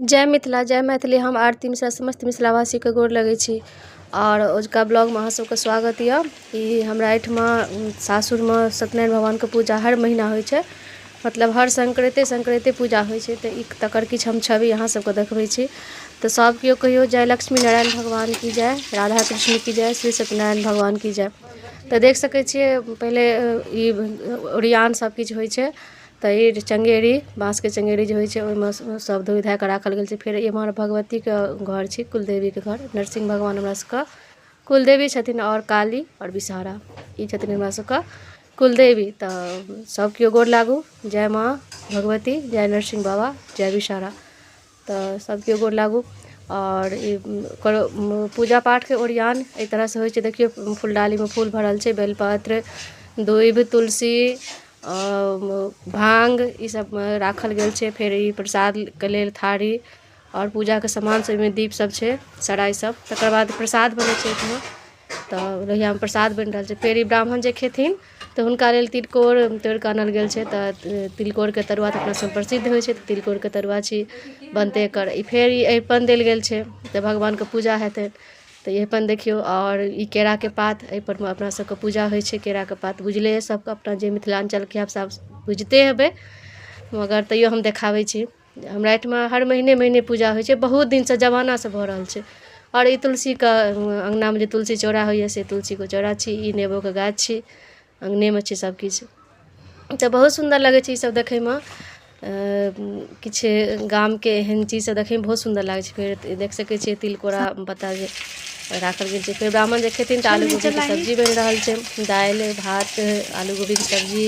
जय मिथिला जय मैथिली। हम आरती मिश्रा समस्त मिथिलावासी के गोर लगे छी और ओजका ब्लॉग में अहाँ सबके स्वागत है। कि हमरा एहिठमा सासुर में सत्यनारायण भगवान के पूजा हर महीना होइ छै, मतलब हर संक्रांति पूजा होइ छै। तकर किछु हम छवि अहाँ सबके देखबै छी। तो सब केओ कहियो जय लक्ष्मी नारायण भगवान की जय, राधा कृष्ण की जय, श्री सत्यनारायण भगवान की जय। तो देख सकै छियै पहले ई ओरियान सब किछु होइ छै। तो ये चंगेरी बाँस के चंगेरी जो होइछे ओहिमे सब धोइ धा के राखल गेल छै। फिर एम्हर भगवती के घर छै, कुलदेवी के घर। नरसिंह भगवान हमरा सबके कुलदेवी छथिन और काली और विषहारा ई छथिन हमरा सबके कुलदेवी। तो सब केओ गोर लागू, जय माँ भगवती, जय नरसिंह बाबा, जय विषहारा। तो सब केओ गोर लागू। और पूजा पाठ के ओरियान एहि तरह से होइ छै। देखियो फूलडाली में फूल भरल छै, बेलपत्र, दूब, तुलसी, भांग ई सब राखल गेल छै। फिर ई प्रसाद के लेल थारी और पूजा के सामान सब में दीप सब छै, सराय सब। तकर बाद प्रसाद बनै छै एहिठमा। तो लोहिया में प्रसाद बन रहल छै। फिर ई ब्राह्मण जे खेथिन तो हुनका लेल तिलकोर तोड़ के आनल गेल छै। तो तिलकोर के तरुआ तो अपना सब प्रसिद्ध होइ छै। तिलकोर के तरुआ छी बनते कर। फेर ई अरिपन देल गेल छै तो भगवान के पूजा हेतै। तो अरिपन देखियो। और ई केरा के पात, एहिपर में अपना सबके पूजा होइ छै। केरा के पात बुझले है सबके, अपना जे मिथिलांचल के आप सब बुझते हेबै, मगर तैयो हम देखाबै छी। हमरा एहिठमा हर महीने महीने पूजा होइ छै, बहुत दिन से जमाना से भऽ रहल छै। और ई तुलसी के अंगना में जे तुलसी चौरा होइए से तुलसी के चौरा छी। ई नेबो के गाछ छी, अंगने में छै सब किछु। तो बहुत सुंदर लगे छै ई सब देखे में। किछु गाम के एहन चीज सब देखे में बहुत सुंदर लागे छै। फिर देख सकै छियै तिलकोरा पत्ता जे राखल गेल छै। फिर ब्राह्मण जे खेथिन तो आलू गोभी के सब्जी बन रहल छै, दालि भात आलू गोभी के सब्जी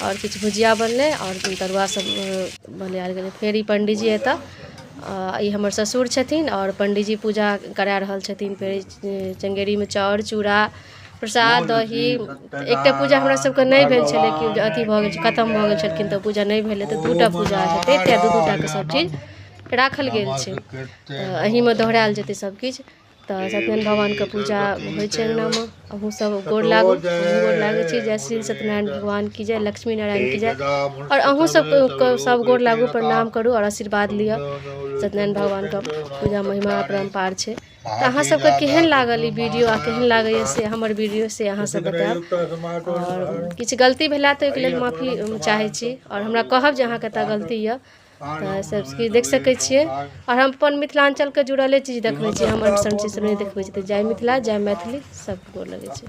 और किछु भुजिया बनले और तरुआ सब बनायल गेलै। फिर ई पंडीजी एतऽ ई हमर ससुर छथिन और पंडीजी पूजा करा रहल छथिन। फिर चंगेरी में चाउर चूड़ा प्रसाद दही। एकटा पूजा हमरा सबके नहीं भेल छलै कि अथी भऽ गेल, खत्म भऽ गेल छलखिन तो पूजा नहीं भेलै। तो दूटा पूजा हेतै, तेँ दू के सब चीज राखल गेल छै। तो एही में दोहरायल जेतै सब किछु। तो सत्यनारायण भगवान के पूजा होइ छै अंगना में। अहूँ सब गोर लागू, हमहूँ गोर लागै छी। जय श्री सत्यनारायण भगवान की जय, लक्ष्मी नारायण की जय। और अहूँ सब गोर लागू, प्रणाम करू और आशीर्वाद लिअ। सत्यनारायण भगवान के पूजा महिमा अपरंपार छै। तो अहाँ सबके केहन लागल ई वीडियो आ केहन लागैए से हमर वीडियो से अहाँ सब बतायब। और किछु गलती भेला तो ओहिके लेल माफी चाहै छी। और हमरा कहब जे अहाँ कतऽ गलती यऽ। तो सब किछु देख सकै छियै। और हम अपन मिथिलांचल के जुड़ले चीज देखबै छी, हमर सन चीज सब नहीं देखबै छी। तो जय मिथिला जय मैथिली, सब गोर लगै छै।